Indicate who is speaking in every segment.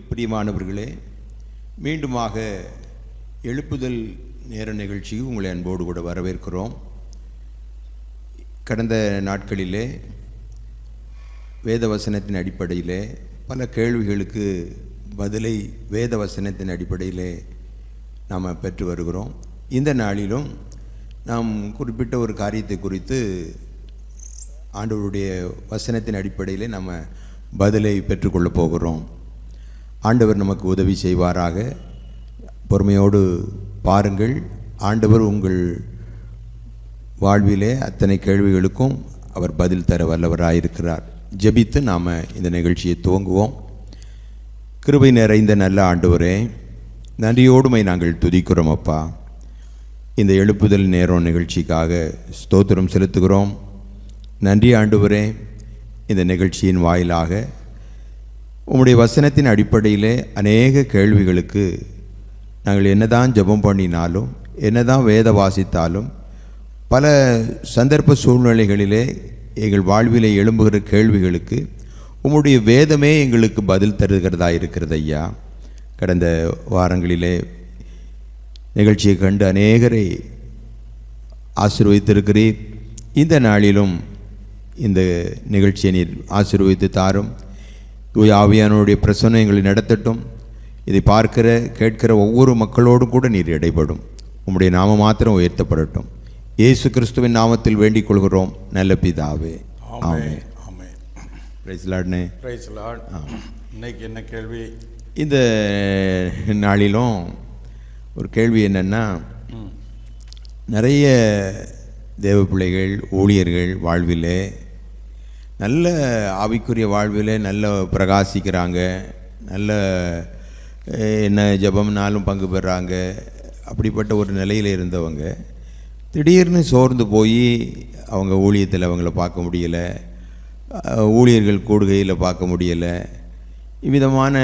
Speaker 1: பிரியமானவர்களே, மீண்டுமாக எழுப்புதல் நேர நிகழ்ச்சிக்கு உங்களை அன்போடு கூட வரவேற்கிறோம். கடந்த நாட்களிலே வேதவசனத்தின் அடிப்படையிலே பல கேள்விகளுக்கு பதிலை வேதவசனத்தின் அடிப்படையிலே நாம் பெற்று வருகிறோம். இந்த நாளிலும் நாம் குறிப்பிட்ட ஒரு காரியத்தை குறித்து ஆண்டவருடைய வசனத்தின் அடிப்படையிலே நாம் பதிலை பெற்றுக்கொள்ளப் போகிறோம். ஆண்டவர் நமக்கு உதவி செய்வாராக. பொறுமையோடு பாருங்கள். ஆண்டவர் உங்கள் வாழ்விலே அத்தனை கேள்விகளுக்கும் அவர் பதில் தர வல்லவராயிருக்கிறார். ஜெபித்து நாம் இந்த நிகழ்ச்சியை துவங்குவோம். கிருபை நிறைந்த நல்ல ஆண்டவரே, நன்றியோடுமை நாங்கள் துதிக்கிறோம் அப்பா. இந்த எழுப்புதல் நேரம் நிகழ்ச்சிக்காக ஸ்தோத்திரம் செலுத்துகிறோம். நன்றி ஆண்டவரே. இந்த நிகழ்ச்சியின் வாயிலாக உம்முடைய வசனத்தின் அடிப்படையிலே அநேக கேள்விகளுக்கு நாங்கள் என்னதான் ஜெபம் பண்ணினாலும், என்னதான் வேத வாசித்தாலும், பல சந்தர்ப்ப சூழ்நிலைகளிலே எங்கள் வாழ்விலே எழும்புகிற கேள்விகளுக்கு உம்முடைய வேதமே எங்களுக்கு பதில் தருகிறதா இருக்கிறது ஐயா. கடந்த வாரங்களிலே நிகழ்ச்சியை கண்டு அநேகரை ஆசீர்வதித்திருக்கிறீர். இந்த நாளிலும் இந்த நிகழ்ச்சியை நீர் ஆசீர்வதித்து தாரும். தூய ஆவியானவருடைய பிரசன்னம் எங்களை நடத்தட்டும். இதை பார்க்கிற கேட்கிற ஒவ்வொரு மக்களோடும் கூட நீர் இடைப்படும். உம்முடைய நாம மாத்திரம் உயர்த்தப்படட்டும். இயேசு கிறிஸ்துவின் நாமத்தில் வேண்டிக் கொள்கிறோம் நல்ல பிதாவே, ஆமென். பிரைஸ் லார்ட்னே.
Speaker 2: Praise Lord. இன்னைக்கு என்ன கேள்வி?
Speaker 1: இந்த நாளிலும் ஒரு கேள்வி என்னன்னா, நிறைய தேவ பிள்ளைகள் ஊழியர்கள் வாழ்விலே நல்ல ஆவிக்குரிய வாழ்வில் நல்ல பிரகாசிக்கிறாங்க, நல்ல என்ன ஜெபம்னாலும் பங்கு பெறாங்க. அப்படிப்பட்ட ஒரு நிலையில் இருந்தவங்க திடீர்னு சோர்ந்து போய் அவங்க ஊழியத்தில் அவங்கள பார்க்க முடியலை, ஊழியர்கள் கூடுகையில் பார்க்க முடியலை. இவ்விதமான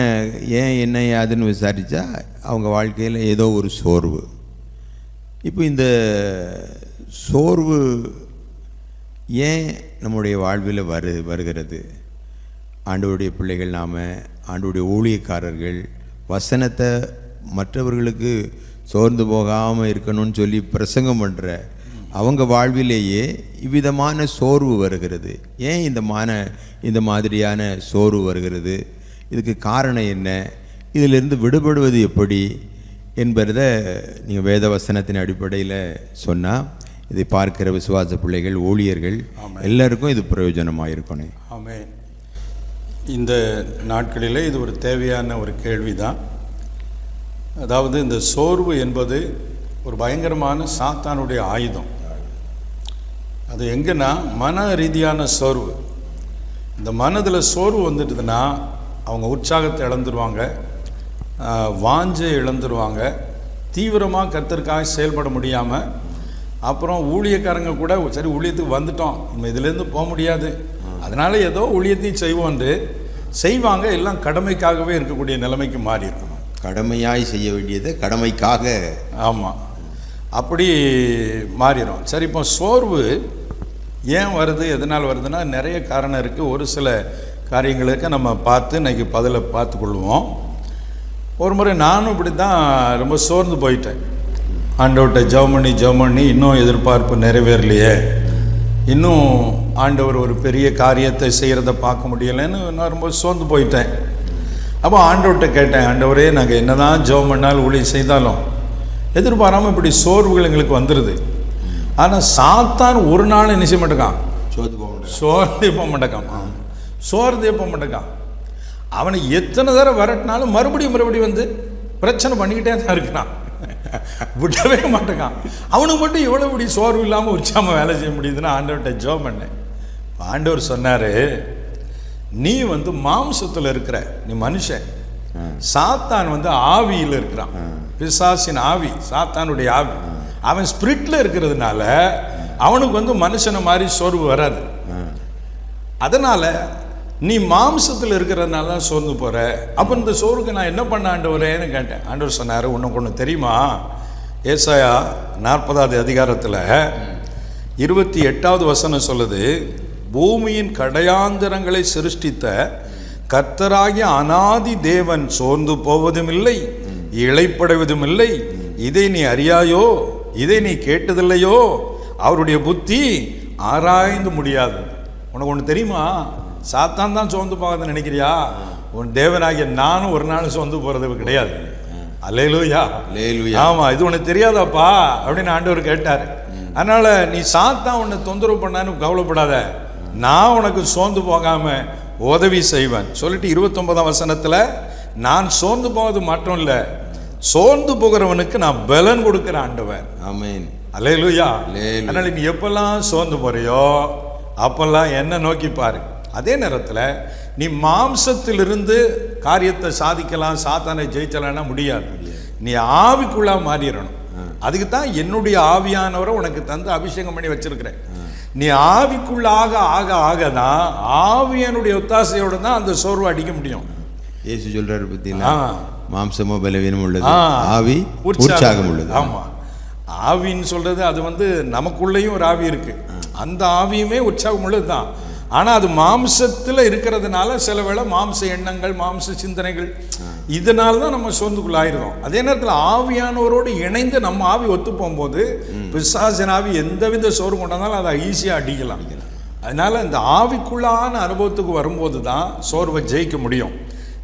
Speaker 1: ஏன் என்ன யாதுன்னு விசாரித்தா அவங்க வாழ்க்கையில் ஏதோ ஒரு சோர்வு. இப்போ இந்த சோர்வு ஏன் நம்முடைய வாழ்வில் வருகிறது? ஆண்டவருடைய பிள்ளைகள் நாம், ஆண்டவருடைய ஊழியக்காரர்கள் வசனத்தை மற்றவர்களுக்கு சோர்ந்து போகாமல் இருக்கணும்னு சொல்லி பிரசங்கம் பண்ணுற அவங்க வாழ்விலேயே இவ்விதமான சோர்வு வருகிறது. ஏன் இந்த மாதிரியான சோர்வு வருகிறது? இதுக்கு காரணம் என்ன? இதிலிருந்து விடுபடுவது எப்படி என்பதை நீங்கள் வேத வசனத்தின் அடிப்படையில் சொன்னால் இதை பார்க்கிற விசுவாச பிள்ளைகள் ஊழியர்கள் எல்லாருக்கும் இது பிரயோஜனமாக இருக்கணும்.
Speaker 2: ஆமென். இந்த நாட்களிலே இது ஒரு தேவையான ஒரு கேள்வி தான். அதாவது இந்த சோர்வு என்பது ஒரு பயங்கரமான சாத்தானுடைய ஆயுதம். அது எங்கன்னா மன ரீதியான சோர்வு. இந்த மனதில் சோர்வு வந்துட்டுதுன்னா அவங்க உற்சாகத்தை இழந்துருவாங்க, வாஞ்சை இழந்துருவாங்க, தீவிரமாக கர்த்தருக்காக செயல்பட முடியாமல், அப்புறம் ஊழியக்காரங்க கூட சரி ஊழியத்துக்கு வந்துட்டோம், நம்ம இதுலேருந்து போக முடியாது, அதனால் ஏதோ ஊழியத்தையும் செய்வோன்று செய்வாங்க. எல்லாம் கடமைக்காகவே இருக்கக்கூடிய நிலைமைக்கு மாறி இருக்கணும்.
Speaker 1: கடமையாய் செய்ய வேண்டியது கடமைக்காக.
Speaker 2: ஆமாம், அப்படி மாறிடும். சரி, இப்போ சோர்வு ஏன் வருது, எதனால் வருதுன்னா நிறைய காரணம் இருக்குது. ஒரு சில காரியங்களுக்கு நம்ம பார்த்து இன்றைக்கி பதிலை பார்த்துக்கொள்வோம். ஒரு முறை நானும் இப்படி தான் ரொம்ப சோர்ந்து போயிட்டேன். ஆண்டவர்கிட்ட ஜெபம் பண்ணி இன்னும் எதிர்பார்ப்பு நிறைவேறலையே, இன்னும் ஆண்டவர் ஒரு பெரிய காரியத்தை செய்கிறத பார்க்க முடியலைன்னு நான் ரொம்ப சோர்ந்து போயிட்டேன். அப்போ ஆண்டவர்கிட்ட கேட்டேன், ஆண்டவரே நாங்கள் என்ன தான் ஜெபம் பண்ணாலும் ஊழியம் செய்தாலும் எதிர்பாராமல் இப்படி சோர்வுகள் எங்களுக்கு வந்துடுது. ஆனால் சாத்தான் ஒரு நாள் என்ன செய்ய மாட்டேக்கான், சோர்ந்தே போக மாட்டேக்கான். அவனை எத்தனை தடவை விரட்டினாலும் மறுபடியும் வந்து பிரச்சனை பண்ணிக்கிட்டே தான் இருக்கிறான், விடவே மாட்டேக்கான். அவனுக்கு மட்டும் எவ்வளோ இப்படி சோர்வு இல்லாமல் உற்சாகமாக வேலை செய்ய முடியுதுன்னா ஆண்டவர்கிட்ட ஜெபம் பண்ணேன். ஆண்டவர் சொன்னார், நீ மாம்சத்தில் இருக்கிற, நீ மனுஷன், சாத்தான் வந்து ஆவியில் இருக்கிறான். பிசாசின் ஆவி, சாத்தானுடைய ஆவி. அவன் ஸ்பிரிட்ல இருக்கிறதுனால அவனுக்கு வந்து மனுஷனை மாதிரி சோர்வு வராது. அதனால நீ மாம்சத்தில் இருக்கிறதுனால தான் சோர்ந்து போற. அப்போ இந்த சோர்வுக்கு நான் என்ன பண்ண ஆண்டவரேன்னு கேட்டேன். ஆண்டவர் சொன்னார், உனக்கு ஒன்று தெரியுமா? ஏசாயா 40வது அதிகாரத்தில் 28வது வசனம் சொல்லுது, பூமியின் கடையாந்தரங்களை சிருஷ்டித்த கர்த்தராகிய அநாதி தேவன் சோர்ந்து போவதும் இல்லை, இளைப்படைவதும் இல்லை. இதை நீ அறியாயோ? இதை நீ கேட்டதில்லையோ? அவருடைய புத்தி ஆராய்ந்து முடியாது. உனக்கு ஒன்று தெரியுமா? சாத்தான் தான் சோர்ந்து போகாதுன்னு நினைக்கிறியா? உன் தேவனாகிய நானும் ஒரு நாள் சோர்ந்து போறது கிடையாது. அல்லேலூயா. ஆமா, இது உனக்கு தெரியாதாப்பா அப்படின்னு ஆண்டவர் கேட்டார். அதனால நீ சாத்தான் உன்னை தொந்தரவு பண்ணான்னு கவலைப்படாத, நான் உனக்கு சோர்ந்து போகாம உதவி செய்வேன் சொல்லிட்டு 29ஆம் வசனத்துல, நான் சோர்ந்து போவது மட்டும் இல்லை, சோர்ந்து போகிறவனுக்கு நான் பலன் கொடுக்கிற ஆண்டவர். ஆமென். அல்லேலூயா. அதனால நீ எப்பெல்லாம் சோர்ந்து போறியோ அப்பெல்லாம் என்ன நோக்கி பாரு. அதே நேரத்தில் நீ மாம்சத்திலிருந்து காரியத்தை சாதிக்கலாம், சாத்தானை ஜெயிச்சலான்னா முடியாது. நீ ஆவிக்குள்ளா மாறிடணும். அதுக்கு தான் என்னுடைய ஆவியானவரை உனக்கு தந்து அபிஷேகம் பண்ணி வச்சிருக்கிறேன். நீ ஆவிக்குள்ளாக ஆக ஆக தான் ஆவியனுடைய ஒத்தாசையோட தான் அந்த சோர்வை அடிக்க முடியும்.
Speaker 1: இயேசு சொல்றாரு பத்தினா, மாம்சமோ பலவீனம் உள்ளது, ஆவி உற்சாகம் உள்ளது.
Speaker 2: ஆமா, ஆவின்னு சொல்றது அது வந்து நமக்குள்ளேயும் ஒரு ஆவி இருக்கு, அந்த ஆவியுமே உற்சாகம் உள்ளது தான். ஆனால் அது மாம்சத்தில் இருக்கிறதுனால சில வேளை மாம்ச எண்ணங்கள், மாம்ச சிந்தனைகள், இதனால தான் நம்ம சோர்ந்துக்குள்ள ஆயிடுறோம். அதே நேரத்தில் ஆவியானவரோடு இணைந்து நம்ம ஆவி ஒத்து போகும்போது பிசாசின் ஆவி எந்தவித சோர்வு கொண்டாலும் அதை ஈஸியாக அடிக்கலாம். அதனால இந்த ஆவிக்குள்ளான அனுபவத்துக்கு வரும்போது தான் சோர்வை ஜெயிக்க முடியும்.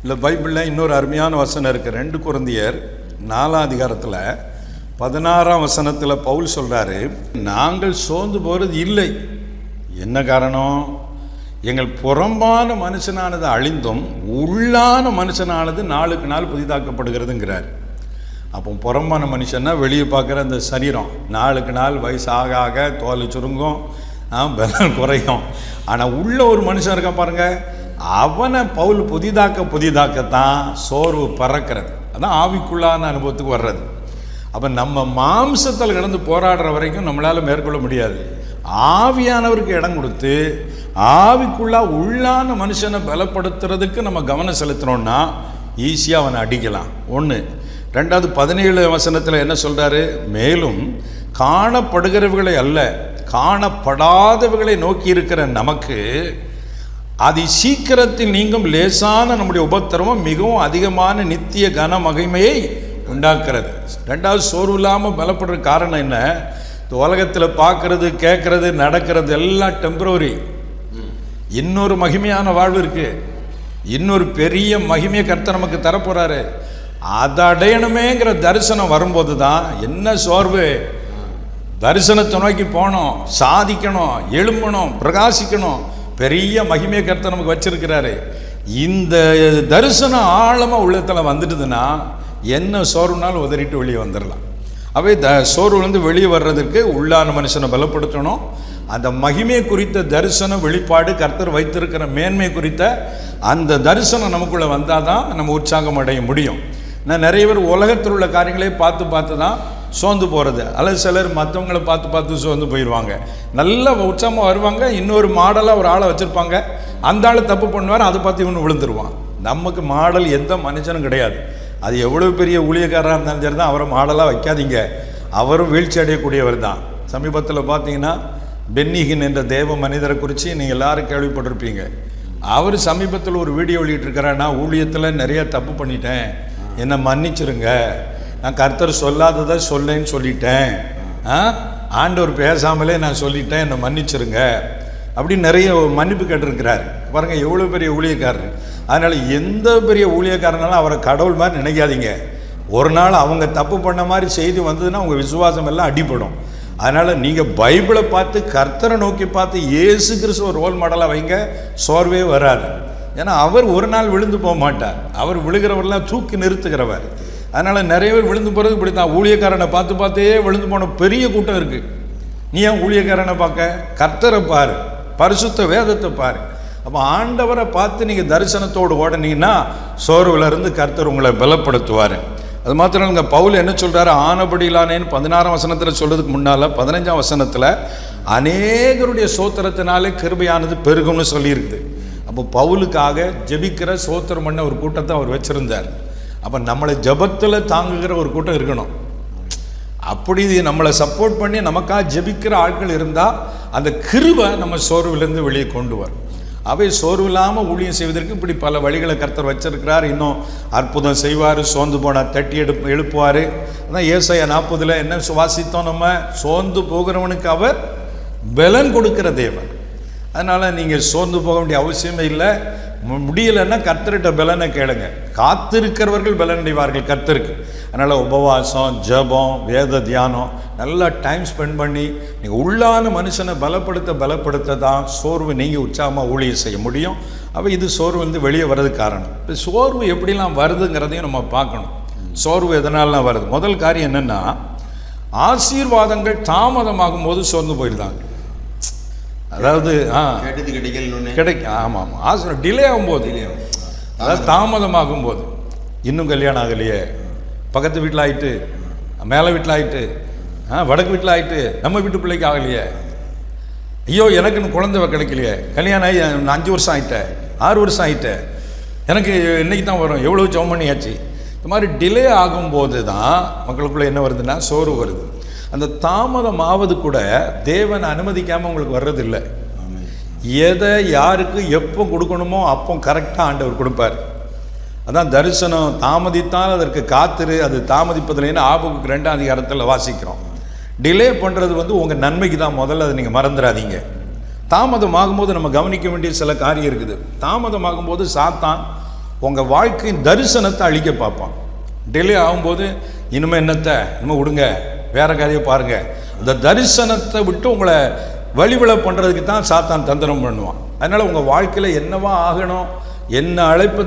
Speaker 2: இல்லை, பைபிளில் இன்னொரு அருமையான வசனம் இருக்குது. 2 கொரிந்தியர் 4ஆம் அதிகாரத்தில் 16ஆம் வசனத்தில் பவுல் சொல்கிறாரு, நாங்கள் சோர்ந்து போகிறது இல்லை. என்ன காரணம்? எங்கள் புறம்பான மனுஷனானது அழிந்தும் உள்ளான மனுஷனானது நாளுக்கு நாள் புதிதாக்கப்படுகிறதுங்கிறார். அப்போ புறம்பான மனுஷன்னா வெளியே பார்க்குற அந்த சரீரம் நாளுக்கு நாள் வயசு ஆக ஆக தோல் சுருங்கும், பலம் குறையும். ஆனால் உள்ள ஒரு மனுஷன் இருக்கான் பாருங்க, அவனை பவுல் புதிதாக்கத்தான் சோர்வு பறக்கிறது. அதான் ஆவிக்குள்ளான அனுபவத்துக்கு வர்றது. அப்போ நம்ம மாம்சத்தில் கிடந்து போராடுற வரைக்கும் நம்மளால் மேற்கொள்ள முடியாது. ஆவியானவருக்கு இடம் கொடுத்து ஆவிக்குள்ளா உள்ளான மனுஷனை பலப்படுத்துறதுக்கு நம்ம கவனம் செலுத்தினோம்னா ஈஸியாக அவனை அடிக்கலாம். 1. 2வது 17 வசனத்தில் என்ன சொல்கிறாரு? மேலும் காணப்படுகிறவர்களை அல்ல, காணப்படாதவர்களை நோக்கி இருக்கிற நமக்கு அதி சீக்கிரத்தில் நீங்கும் லேசான நம்முடைய உபத்திரவம் மிகவும் அதிகமான நித்திய கன மகிமையை உண்டாக்குறது. 2வது, சோர்வு இல்லாமல் பலப்படுற காரணம் என்ன? உலகத்தில் பார்க்கறது, கேட்கறது, நடக்கிறது எல்லாம் டெம்பரரி. இன்னொரு மகிமையான வாழ்வு இருக்கு, இன்னொரு பெரிய மகிமையை கர்த்தர் நமக்கு தரப்போறாரு. அதை அடையணுமேங்கிற தரிசனம் வரும்போது தான் என்ன சோர்வு? தரிசனத்தை நோக்கி போகணும், சாதிக்கணும், எழும்பணும், பிரகாசிக்கணும். பெரிய மகிமையை கர்த்தர் நமக்கு வச்சிருக்கிறாரு. இந்த தரிசனம் ஆழமாக உள்ளத்தில் வந்துட்டுதுன்னா என்ன சோர்வுனாலும் உதறிட்டு வெளியே வந்துடலாம். அவை சோர்வுலேருந்து வெளியே வர்றதுக்கு உள்ளான மனுஷனை பலப்படுத்தணும். அந்த மகிமை குறித்த தரிசன வெளிப்பாடு, கர்த்தர் வைத்திருக்கிற மேன்மை குறித்த அந்த தரிசனம் நமக்குள்ளே வந்தால் தான் நம்ம உற்சாகம் அடைய முடியும். நான் நிறைய பேர் உலகத்தில் உள்ள காரியங்களே பார்த்து தான் சோர்ந்து போகிறது, அல்லது சிலர் மற்றவங்களை பார்த்து சோர்ந்து போயிடுவாங்க. நல்ல உற்சாகமாக வருவாங்க, இன்னொரு மாடலாக ஒரு ஆளை வச்சுருப்பாங்க, அந்த ஆள் தப்பு பண்ணுவார், அதை பார்த்து இவனு விழுந்துருவான். நமக்கு மாடல் எந்த மனுஷனும் கிடையாது. அது எவ்வளோ பெரிய ஊழியக்காரராக இருந்தாலும் சரி தான், அவரை மாடலாக வைக்காதீங்க, அவரும் வீழ்ச்சி அடையக்கூடியவர் தான். சமீபத்தில் பார்த்தீங்கன்னா பென்னிஹின் என்ற தேவ மனிதரை குறித்து நீங்கள் எல்லாரும் கேள்விப்பட்டிருப்பீங்க. அவர் சமீபத்தில் ஒரு வீடியோ வெளியிட்டிருக்கிறார், நான் ஊழியத்தில் நிறைய தப்பு பண்ணிட்டேன், என்னை மன்னிச்சிருங்க, நான் கர்த்தர் சொல்லாததை சொல்லேன்னு சொல்லிட்டேன், ஆண்டவர் பேசாமலே நான் சொல்லிட்டேன், என்னை மன்னிச்சிருங்க அப்படின்னு நிறைய மன்னிப்பு கேட்டிருக்கிறார். பாருங்கள் எவ்வளோ பெரிய ஊழியக்காரர். அதனால் எந்த பெரிய ஊழியக்காரனாலும் அவரை கடவுள் மாதிரி நினைக்காதீங்க. ஒரு நாள் அவங்க தப்பு பண்ண மாதிரி செய்தி வந்ததுன்னா உங்கள் விசுவாசம் எல்லாம் அடிபடும். அதனால் நீங்கள் பைபிளை பார்த்து, கர்த்தரை நோக்கி பார்த்து, இயேசு கிறிஸ்துவ ரோல் மாடலாக வைங்க, சோர்வே வராது. ஏன்னா அவர் ஒரு நாள் விழுந்து போக மாட்டார், அவர் விழுகிறவரெல்லாம் தூக்கி நிறுத்துகிறவர். அதனால் நிறைய பேர் விழுந்து போகிறது இப்படி தான். ஊழியக்காரனை பார்த்தே விழுந்து போன பெரிய கூட்டம் இருக்குது. நீ ஏன் ஊழியக்காரனை பார்க்க? கர்த்தரை பாரு, பரிசுத்த வேதத்தை பாரு. அப்போ ஆண்டவரை பார்த்து நீங்கள் தரிசனத்தோடு ஓடனீங்கன்னா சோர்விலிருந்து கர்த்தர் உங்களை பலப்படுத்துவார். அது மாத்திரம் இல்லைங்க, பவுல் என்ன சொல்கிறாரு, ஆனபடியிலானேன்னு 16ஆம் வசனத்தில் சொல்றதுக்கு முன்னால் 15ஆம் வசனத்தில் அநேகருடைய சோத்திரத்தினாலே கிருபையானது பெருகும்னு சொல்லியிருக்குது. அப்போ பவுலுக்காக ஜெபிக்கிற சோத்திரம் பண்ண ஒரு கூட்டத்தை அவர் வச்சுருந்தார். அப்போ நம்மளை ஜபத்தில் தாங்குகிற ஒரு கூட்டம் இருக்கணும். அப்படி நம்மளை சப்போர்ட் பண்ணி நமக்காக ஜெபிக்கிற ஆட்கள் இருந்தால் அந்த கிருபை நம்ம சோர்விலேருந்து வெளியே கொண்டு வரும். அவை சோர்வு இல்லாமல் ஊழியம் செய்வதற்கு இப்படி பல வழிகளை கர்த்தர் வச்சிருக்கிறார். இன்னும் அற்புதம் செய்வார், சோர்ந்து போனால் தட்டி எழுப்புவார். அதான் ஏசாயா 40 என்ன வாசித்தோம், நம்ம சோர்ந்து போகிறவனுக்கு அவர் பலன் கொடுக்கிற தேவன். அதனால் நீங்கள் சோர்ந்து போக வேண்டிய அவசியமே இல்லை. முடியலைன்னா கர்த்தர்கிட்ட பலனை கேளுங்க. காத்திருக்கிறவர்கள் பலன் அடைவார்கள் கர்த்தருக்கு. அதனால் உபவாசம், ஜபம், வேத தியானம் நல்லா டைம் ஸ்பெண்ட் பண்ணி நீங்கள் உள்ளான மனுஷனை பலப்படுத்த தான் சோர்வு நீங்கள் உற்சாகமாக ஊழியம் செய்ய முடியும். அப்போ இது சோர்வு வந்து வெளியே வர்றதுக்கு காரணம். இப்போ சோர்வு எப்படிலாம் வருதுங்கிறதையும் நம்ம பார்க்கணும். சோர்வு எதனாலாம் வருது? முதல் காரியம் என்னென்னா, ஆசீர்வாதங்கள் தாமதமாகும் போது சோர்ந்து போயிருந்தாங்க. அதாவது கிடைக்கும். ஆமாம், ஆமாம், டிலே ஆகும்போது, அதாவது தாமதமாகும் போது, இன்னும் கல்யாணம் ஆகலையே, பக்கத்து வீட்டில் ஆகிட்டு, மேலே வீட்டில் ஆகிட்டு, வடக்கு வீட்டில் ஆகிட்டு, நம்ம வீட்டு பிள்ளைக்கு ஆகலையே, ஐயோ எனக்குன்னு குழந்தை கிடைக்கலையே, கல்யாணம் ஆகி 5 வருஷம் ஆகிட்டேன், 6 வருஷம் ஆகிட்டேன், எனக்கு இன்னைக்கு தான் வரும், எவ்வளோ ஜெபம் பண்ணியாச்சு. இந்த மாதிரி டிலே ஆகும்போது தான் மக்களுக்குள்ளே என்ன வருதுன்னா சோர்வு வருது. அந்த தாமதம் ஆவது கூட தேவன் அனுமதிக்காமல் உங்களுக்கு வர்றதில்லை. எதை யாருக்கு எப்போ கொடுக்கணுமோ அப்போ கரெக்டாக ஆண்டவர் கொடுப்பார். அதான் தரிசனம் தாமதித்தால் அதற்கு காத்திரு, அது தாமதிப்பதில்லைன்னு ஆபுக்கு 2ஆம் அதிகாரத்தில் வாசிக்கிறோம். டிலே பண்ணுறது வந்து உங்கள் நன்மைக்கு தான். முதல்ல அதை நீங்கள் மறந்துடாதீங்க. தாமதம் ஆகும்போது நம்ம கவனிக்க வேண்டிய சில காரியம் இருக்குது. தாமதம் ஆகும்போது சாத்தான் உங்கள் வாழ்க்கையின் தரிசனத்தை அழிக்க பார்ப்பான். டிலே ஆகும்போது இனிமேல் என்னத்தை, இனிமேல் விடுங்க, வேற காரியம் பாருங்கள், இந்த தரிசனத்தை விட்டு உங்களை வழிவிழ பண்ணுறதுக்கு தான் சாத்தான் தந்திரம் பண்ணுவான். அதனால் உங்கள் வாழ்க்கையில் என்னவா ஆகணும், என்ன அழைப்பு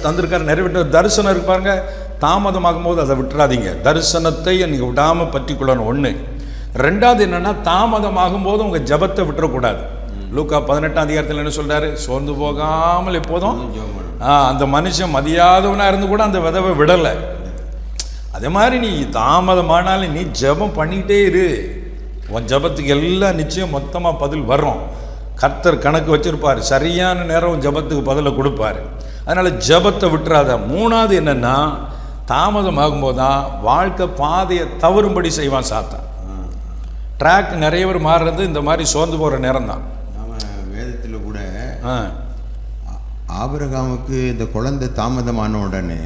Speaker 2: தந்திருக்காரு நிறைவேற்ற தரிசனம் இருப்பாருங்க. தாமதமாகும் போது அதை விட்டுறாதீங்க. தரிசனத்தை நீங்கள் விடாமல் பற்றி கொள்ளணும். 1. 2வது என்னென்னா, தாமதமாகும் போது உங்கள் ஜபத்தை விட்டுறக்கூடாது. லூக்கா 18ஆம் அதிகாரத்தில் என்ன சொல்கிறாரு, சோர்ந்து போகாமல் எப்போதும் அந்த மனுஷன் மதியாதவனாக இருந்து கூட அந்த விதவை விடலை. அதே மாதிரி நீ தாமதமானாலும் நீ ஜபம் பண்ணிக்கிட்டே இரு. உன் ஜபத்துக்கு எல்லாம் நிச்சயம் மொத்தமாக பதில் வரும். கர்த்தர் கணக்கு வச்சிருப்பார், சரியான நேரம் ஜபத்துக்கு பதிலை கொடுப்பார். அதனால் ஜபத்தை விட்டுறாத. 3வது என்னென்னா, தாமதம் ஆகும்போது தான் வாழ்க்கை பாதையை தவறும்படி செய்வான் சாத்தான். ட்ராக் நிறைய பேர் மாறுறது இந்த மாதிரி சோர்ந்து போகிற நேரம் தான்.
Speaker 1: வேதத்தில் கூட ஆபிரகாமுக்கு இந்த குழந்தை தாமதமான உடனே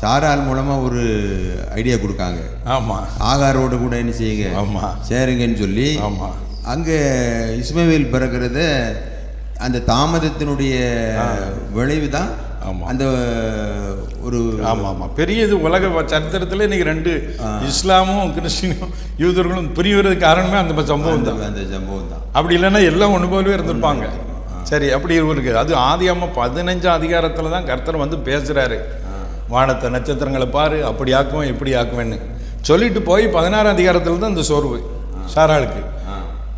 Speaker 1: சாரால் மூலமா ஒரு ஐடியா கொடுக்காங்க.
Speaker 2: ஆமாம்,
Speaker 1: ஆகாரோடு கூட என்ன செய்யுங்க,
Speaker 2: ஆமாம்,
Speaker 1: சேருங்கன்னு சொல்லி.
Speaker 2: ஆமாம்,
Speaker 1: அங்கே இஸ்மவேல் பிறக்கிறத அந்த தாமதத்தினுடைய விளைவு தான் அந்த ஒரு.
Speaker 2: ஆமாம் ஆமாம், பெரிய இது உலக சரித்திரத்தில் இன்றைக்கி 2 இஸ்லாமும் கிறிஸ்டினும் யூதர்களும் பிரிவுறதுக்கு காரணமே அந்த சம்பவம் தான்.
Speaker 1: அந்த சம்பவம் தான்.
Speaker 2: அப்படி இல்லைன்னா எல்லாம் ஒன்று போலவே இருந்திருப்பாங்க. சரி, அப்படி இருக்குது. அது ஆதியாகமம் 15ஆம் அதிகாரத்தில் தான் கர்த்தர் வந்து பேசுகிறாரு. வானத்தை நட்சத்திரங்களை பாரு, அப்படி ஆக்குவேன் இப்படி ஆக்குவேன்னு சொல்லிட்டு போய் 16ஆம் அதிகாரத்தில் தான் இந்த சோர்வு சாராளுக்கு.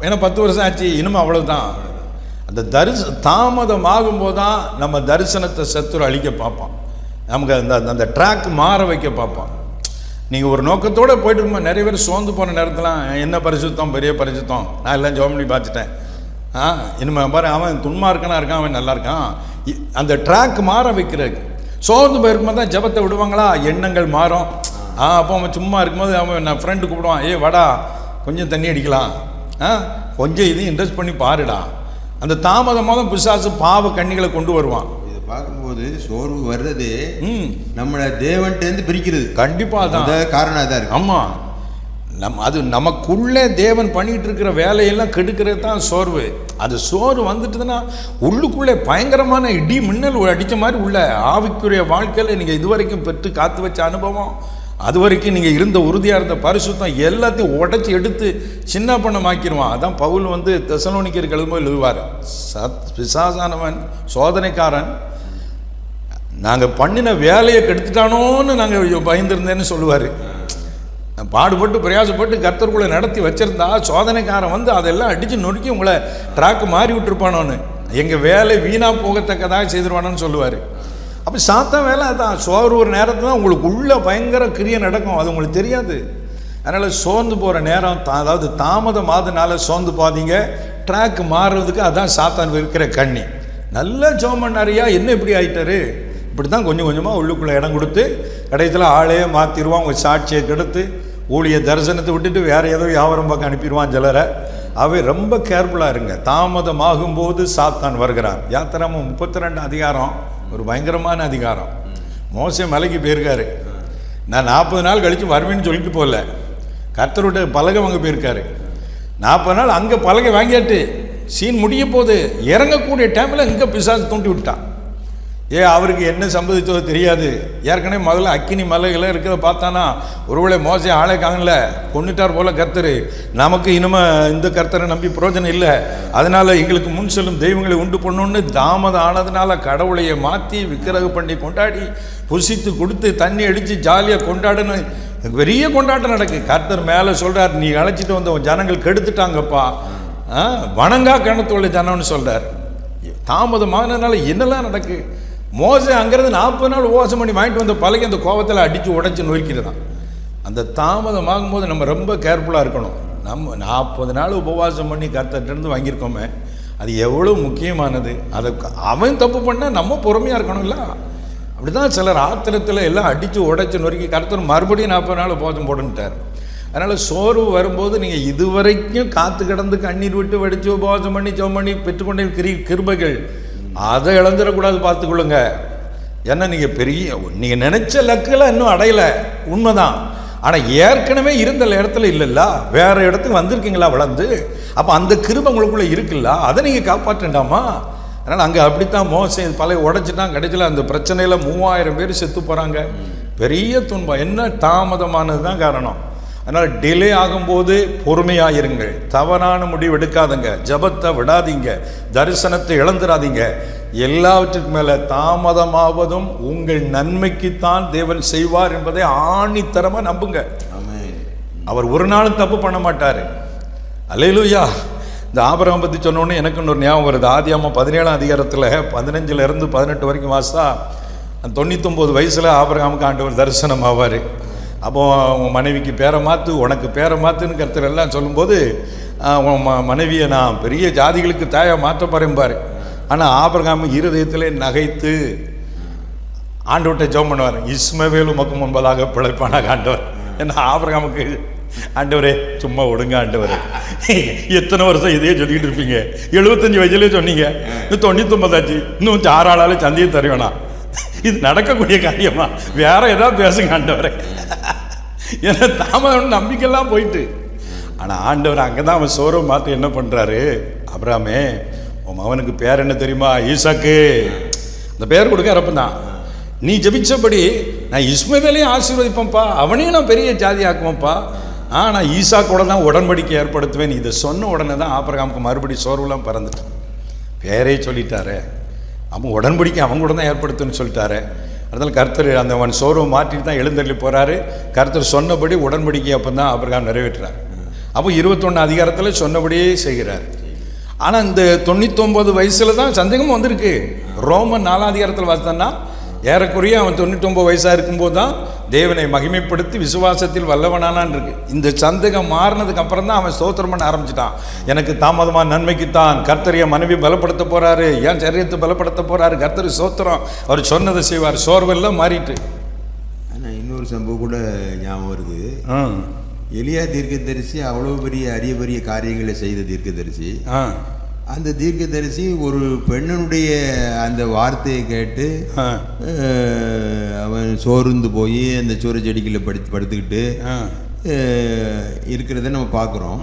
Speaker 2: ஏன்னா 10 வருஷம் ஆச்சு, இனிமே அவ்வளோதான். அந்த தாமதம் ஆகும்போது தான் நம்ம தரிசனத்தை சத்துரு அழிக்க பார்ப்பான். நமக்கு அந்த ட்ராக் மாற வைக்க பார்ப்பான். நீங்கள் ஒரு நோக்கத்தோடு போயிட்டு இருக்கும்போது நிறைய பேர் சோர்ந்து போன நேரத்தில் என்ன பரிசுத்தம், பெரிய பரிசுத்தம், நான் எல்லாம் ஜெபம் பண்ணி பார்த்துட்டேன், இனிமேல் பாரு அவன் துன்மார்க்கனாக இருக்கான், அவன் நல்லா இருக்கான். அந்த ட்ராக் மாற வைக்கிறதுக்கு சோர்ந்து போயிருக்கும்போது தான் ஜபத்தை விடுவாங்களா, எண்ணங்கள் மாறும். அப்போ அவன் சும்மா இருக்கும்போது அவன் நான் ஃப்ரெண்டு கூப்பிடுவான், ஏ வாடா கொஞ்சம் தண்ணி அடிக்கலாம், கொஞ்சம் இது இன்ட்ரெஸ்ட் பண்ணி பாருடா. அந்த தாமதமாக தான் பிசாசு பாவ கண்ணிகளை கொண்டு வருவான்.
Speaker 1: இதை பார்க்கும்போது சோர்வு வர்றது நம்மளை தேவன்கிட்டேருந்து பிரிக்கிறது.
Speaker 2: கண்டிப்பாக தான்
Speaker 1: காரணம் தான் இருக்கு.
Speaker 2: ஆமாம், அது நமக்குள்ளே தேவன் பண்ணிகிட்டு இருக்கிற வேலையெல்லாம் கெடுக்கிறது தான் சோர்வு. அது சோர்வு வந்துட்டுதுன்னா உள்ளுக்குள்ளே பயங்கரமான இடி மின்னல் அடித்த மாதிரி உள்ள ஆவிக்குரிய வாழ்க்கையில் நீங்கள் இதுவரைக்கும் பெற்று காத்து வச்ச அனுபவம், அது வரைக்கும் நீங்கள் இருந்த உறுதியாக இருந்த பரிசுத்தம் எல்லாத்தையும் உடச்சி எடுத்து சின்ன பண்ணமாக்கிடுவான். அதான் பவுல் வந்து தெசலோனிக்கருக்கு எழுதும்போது எழுதுவார், பிசாசானவன் சோதனைக்காரன் நாங்கள் பண்ணின வேலையை கெடுத்துட்டானோன்னு நாங்கள் பயந்துருந்தேன்னு சொல்லுவார். பாடுபட்டு பிரயாசப்பட்டு கர்த்தருக்குள்ளே நடத்தி வச்சிருந்தா சோதனைக்காரன் வந்து அதெல்லாம் அடித்து நொறுக்கி உங்களை ட்ராக்கு மாறி விட்டுருப்பானோன்னு. எங்கள் வேலை வீணாக போகத்தக்கதாக செய்திருவானு சொல்லுவார். அப்போ சாத்தான் வேலை அதான். சோறு ஒரு நேரத்தில் தான் உங்களுக்கு உள்ள பயங்கர கிரியை நடக்கும், அது உங்களுக்கு தெரியாது. அதனால் சோர்ந்து போகிற நேரம் அதாவது தாமதமாதனால சோர்ந்து போகாதீங்க. ட்ராக் மாறுறதுக்கு அதான் சாத்தான் இருக்கிற கண்ணி. நல்ல ஜெபம் பண்ணாரியா, என்ன இப்படி ஆகிட்டாரு, இப்படி தான் கொஞ்சம் கொஞ்சமாக உள்ளுக்குள்ளே இடம் கொடுத்து கடைசியில் ஆளையே மாற்றிடுவான். உங்கள் சாட்சியை கெடுத்து ஊழிய தரிசனத்தை விட்டுட்டு வேறு ஏதோ வியாபாரம் பார்க்க அனுப்பிடுவான் சிலரை. அவை ரொம்ப கேர்ஃபுல்லாக இருங்க. தாமதமாகும் போது சாத்தான் வருகிறான். யாத்திராமம் 32 அதிகாரம் ஒரு பயங்கரமான அதிகாரம். மோசே மலைக்கு போயிருக்காரு. நான் 40 நாள் கழித்து வருவேன்னு சொல்லிட்டு போகல, கர்த்தருடைய பலகை வாங்க போயிருக்காரு. 40 நாள் அங்கே பலகை வாங்கியாட்டு சீன் முடிய போது இறங்கக்கூடிய டைமில் இங்கே பிசாசு தூண்டி விட்டான். அவருக்கு என்ன சம்பவித்ததோ தெரியாது. ஏற்கனவே முதல்ல அக்கினி மலைகளை இருக்கிறத பார்த்தானா, ஒருவேளை மோசே ஆளே காணல, கொண்டுட்டார் போல கர்த்தர், நமக்கு இனிமே இந்த கர்த்தரை நம்பி பிரயோஜனம் இல்லை, அதனால் எங்களுக்கு முன் செல்லும் தெய்வங்களை உண்டு பண்ணணுன்னு தாமதம் ஆனதுனால கடவுளையை மாற்றி விக்கிரக பண்ணி கொண்டாடி புசித்து கொடுத்து தண்ணி அடித்து ஜாலியாக கொண்டாடுன்னு பெரிய கொண்டாட்டம் நடக்கு. கர்த்தர் மேலே சொல்கிறார், நீ அழைச்சிட்டு வந்த ஜனங்கள் கெடுத்துட்டாங்கப்பா, வணங்கா கணத்துள்ள ஜனம்னு சொல்கிறார். தாமதமானதுனால என்னெல்லாம் நடக்கு. மோசே அங்கிறது 40 நாள் உபவாசம் பண்ணி வாங்கிட்டு வந்த பழகி அந்த கோபத்தில் அடித்து உடைச்சி நொறுக்கிறதான். அந்த தாமதமாகும் போது நம்ம ரொம்ப கேர்ஃபுல்லாக இருக்கணும். நம்ம 40 நாள் உபவாசம் பண்ணி கர்த்தர்கிட்டருந்து வாங்கியிருக்கோமே, அது எவ்வளோ முக்கியமானது. அதை அவன் தப்பு பண்ணால் நம்ம பொறுமையாக இருக்கணும்ல. அப்படி தான் சிலர் ஆத்திரத்தில் எல்லாம் அடித்து உடைச்சி நொறுக்கி கர்த்தர் மறுபடியும் 40 நாள் உபவாசம் போடுன்ட்டார். அதனால் சோர்வு வரும்போது நீங்கள் இதுவரைக்கும் காற்று கிடந்து கண்ணீர் விட்டு வெடித்து உபவாசம் பண்ணி ஜெபம் பண்ணி பெற்றுக்கொண்டே கிருபைகள் அதை இழந்துடக்கூடாது, பார்த்துக்கொள்ளுங்க. ஏன்னா நீங்கள் நினச்ச லக்கில் இன்னும் அடையலை, உண்மைதான். ஆனால் ஏற்கனவே இருந்த இடத்துல இல்லைல்ல, வேறு இடத்துக்கு வந்திருக்கீங்களா வளர்ந்து, அப்போ அந்த கிருபை உங்களுக்குள்ளே இருக்குல்ல, அதை நீங்கள் காப்பாற்றண்டாமா. அதனால் அங்கே அப்படித்தான் மோசே பழைய உடைச்சிட்டான். கடைசியில் அந்த பிரச்சனையில் 3000 பேர் செத்து போகிறாங்க. பெரிய துன்பம். என்ன தாமதமானது தான் காரணம். அதனால் டிலே ஆகும்போது பொறுமையாயிருங்கள், தவறான முடிவு எடுக்காதங்க, ஜபத்தை விடாதீங்க, தரிசனத்தை இழந்துடாதீங்க. எல்லாவற்றுக்கு மேலே தாமதமாவதும் உங்கள் நன்மைக்குத்தான் தேவன் செய்வார் என்பதை ஆணித்தரமாக நம்புங்க. அவர் ஒரு நாளும் தப்பு பண்ண மாட்டார். அல்லேலூயா. இந்த ஆபிரகாம் பற்றி சொன்னோன்னே எனக்கு இன்னொரு ஞாபகம் வருது. ஆதியாகமம் 17ஆம் அதிகாரத்தில் 15 - 18 வரைக்கும் வாசா, 99 வயசில் ஆபிரகாமுக்கு ஆண்டவர் தரிசனம் ஆவார். அப்போ உன் மனைவிக்கு பேரை மாற்று, உனக்கு பேரை மாற்றுன்னு கர்த்தர் எல்லாம் சொல்லும்போது, உன் மனைவியை நான் பெரிய ஜாதிகளுக்கு தாயாக மாற்ற பாரும்பார். ஆனால் ஆபிரகாம் இருதயத்திலே நகைத்து ஆண்டவர்கிட்ட ஜெபம் பண்ணுவார், இஸ்மவேல் உமக்கு முன்பதாக பிழைப்பானாக ஆண்டவர். ஏன்னா ஆபிரகாமுக்கு ஆண்டவரே சும்மா ஒடுங்க ஆண்டவர், எத்தனை வருஷம் இதே சொல்லிக்கிட்டு இருப்பீங்க, 75 வயசுலேயே சொன்னீங்க, 99 ஆச்சு, இன்னும் 6 ஆளாலே சந்தையை தருவேனா, இது நடக்கக்கூடிய காரியமா, வேற ஏதாவது பேசுங்க ஆண்டவரை. ஏன்னா தாமதம் நம்பிக்கைலாம் போயிட்டு. ஆனால் ஆண்டவர் அங்கே தான் அவன் சோர்வை மாற்றி என்ன பண்ணுறாரு, அபிரகாமே உன் மகனுக்கு பேர் என்ன தெரியுமா, ஈசாக்கு. அந்த பேர் கொடுக்க தான், நீ ஜெபிச்சபடி நான் இஸ்மவேலையும் ஆசீர்வதிப்பேன்ப்பா, அவனையும் நான் பெரிய ஜாதி ஆக்குவேன்ப்பா, நான் ஈசாக்கோட தான் உடன்படிக்கை ஏற்படுத்துவேன். இதை சொன்ன உடனே தான் ஆபிரகாமுக்கு மறுபடி சோர்வுலாம் பறந்துட்டான். பேரே சொல்லிட்டாரு, அவன் உடன்படிக்கை அவங்க கூட தான் ஏற்படுத்துன்னு சொல்லிட்டாரு. அதனால் கர்த்தர் அந்த அவன் சோர்வை மாற்றிட்டு தான் எழுந்தள்ளி போகிறாரு. கர்த்தர் சொன்னபடி உடன்படிக்கை அப்போ தான் ஆபிரகாம் நிறைவேற்றுறார். அப்போ 21 அதிகாரத்தில் சொன்னபடியே செய்கிறார். ஆனால் இந்த 99 வயசில் தான் சந்தேகமும் வந்திருக்கு. ரோமன் 4ஆம் அதிகாரத்தில் வாசித்தோன்னா ஏறக்குறைய அவன் 99 வயசாக இருக்கும்போது தான் தேவனை மகிமைப்படுத்தி விசுவாசத்தில் வல்லவனானான் இருக்கு. இந்த சந்தேகம் மாறினதுக்கு அப்புறம் தான் அவன் ஸ்தோத்திரம் பண்ண ஆரம்பிச்சிட்டான். எனக்கு தாமதமான நன்மைக்குத்தான் கர்த்தர் என் மனைவி பலப்படுத்த போறாரு, என் சரீரத்தை பலப்படுத்த போறாரு, கர்த்தர் ஸ்தோத்திரம், அவர் சொன்னதை செய்வார். சோர்வெல்லாம் மாறிட்டு.
Speaker 1: ஆனால் இன்னொரு சம்பவம் கூட ஞாபகம் வருது. எலியா தீர்க்கதரிசி அவ்வளோ பெரிய காரியங்களை செய்த தீர்க்கதரிசி. அந்த தீர்க்கதரிசி ஒரு பெண்ணனுடைய அந்த வார்த்தையை கேட்டு அவன் சோர்ந்து போய் அந்த சோறு செடிகளில் படுத்துக்கிட்டு இருக்கிறத நம்ம பார்க்குறோம்.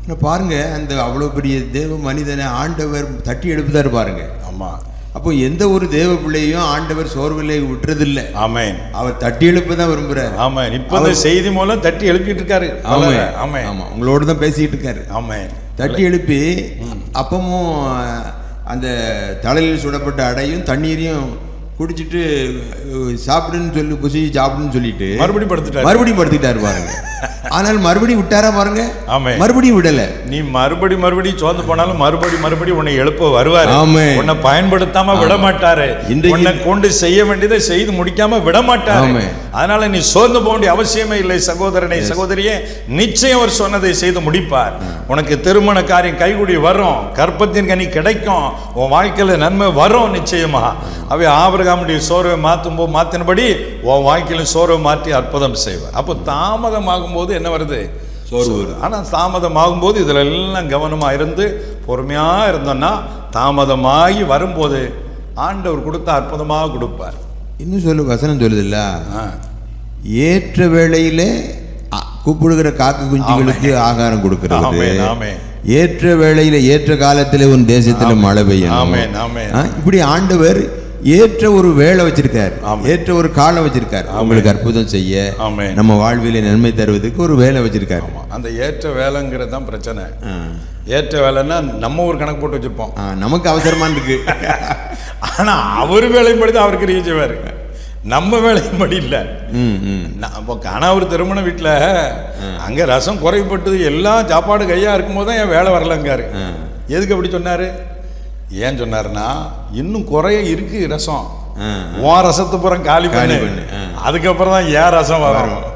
Speaker 1: ஆனால் பாருங்க, அந்த அவ்வளோ பெரிய தேவ மனிதனை ஆண்டவர் தட்டி எடுப்புதார் பாருங்க.
Speaker 2: ஆமாம்.
Speaker 1: அப்போ எந்த ஒரு தேவ பிள்ளையும் ஆண்டவர் சோர்வில்லை விட்டுறதில்லை.
Speaker 2: ஆமேன்.
Speaker 1: அவர் தட்டி எழுப்ப தான் விரும்புகிறார்.
Speaker 2: ஆமாம். இப்போ செய்தி மூலம் தட்டி எழுப்பிட்டு இருக்காரு. ஆமாம்.
Speaker 1: ஆமாம், உங்களோட தான் பேசிக்கிட்டு இருக்காரு.
Speaker 2: ஆமாம்.
Speaker 1: தட்டி எழுப்பி அப்பமும் அந்த தலையில் சுடப்பட்ட அடையும் தண்ணீரையும் குடிச்சிட்டு சாப்பிடுன்னு சொல்லி புசி சாப்பிடுன்னு சொல்லிட்டு
Speaker 2: மறுபடியும்
Speaker 1: படுத்துட்டாரு பாருங்க. ஆனால் மறுபடியும் விட்டாரா பாருங்க? மறுபடியும் விடல.
Speaker 2: நீ மறுபடியும் சோர்ந்து போனாலும் மறுபடியும் உன்னை எழுப்ப வருவாரு. உன்னை பயன்படுத்தாம விட மாட்டாரு. உன்னை கொண்டு செய்ய வேண்டியதை செய்து முடிக்காம விட மாட்டாரு. அதனால நீ சோர்ந்து போக வேண்டிய அவசியமே இல்லை சகோதரனை சகோதரியே. நிச்சயம் அவர் சொன்னதை செய்து முடிப்பார். உனக்கு திருமண காரியம் கைகூடி வரும், கற்பத்தின் கனி கிடைக்கும், உன் வாழ்க்கையில நன்மை வரும் நிச்சயமா. அவை ஆபிரகாமுடைய சோர்வை மாத்தினபடி உன் வாழ்க்கையில சோர்வை மாற்றி அற்புதம் செய்வார். அப்போ தாமதமாகும் போது என்ன வருது? சோர்வு. ஆனால் தாமதமாகும் போது இதுல எல்லாம் கவனமா இருந்து பொறுமையா இருந்தோம்னா தாமதமாகி வரும்போது ஆண்டவர் கொடுத்த அற்புதமாக கொடுப்பார்.
Speaker 1: இன்னும் வசனம் சொல்லுது இல்ல, ஏற்ற வேளையிலே கூப்பிடுகிற காக்கு குஞ்சுகளுக்கு ஆகாரம் கொடுக்கிறது, ஏற்ற வேளையில ஏற்ற காலத்துல உன் தேசத்துல மழை பெய்யும். இப்படி ஆண்டவர் ஏற்ற ஒரு வேலை வச்சிருக்காரு, ஏற்ற ஒரு காலம் வச்சிருக்காரு. அவங்களுக்கு அற்புதம் செய்ய, நம்ம வாழ்வில நன்மை தருவதற்கு ஒரு வேலை வச்சிருக்காரு.
Speaker 2: அந்த ஏற்ற வேலைங்கிறது தான் பிரச்சனை. ஏற்ற வேலைன்னா நம்ம ஒரு கணக்கு போட்டு வச்சிருப்போம்,
Speaker 1: நமக்கு அவசரமா இருக்கு.
Speaker 2: ஆனா அவர் வேலைப்படி தான் அவருக்கு ரீச் செய்வாரு, நம்ம வேலைப்படி இல்லை. ஆனால் ஒரு திருமண வீட்டில் அங்கே ரசம் குறைப்பட்டது, எல்லாம் சாப்பாடு கையாக இருக்கும்போது தான் என் வேலை வரலங்காரு. எதுக்கு அப்படி சொன்னார்? ஏன் சொன்னாருன்னா, இன்னும் குறைய இருக்கு ரசம், உன் ரசத்தை பூரா காலி பண்ணு, அதுக்கப்புறம் தான் ஏன் ரசம் வரும்.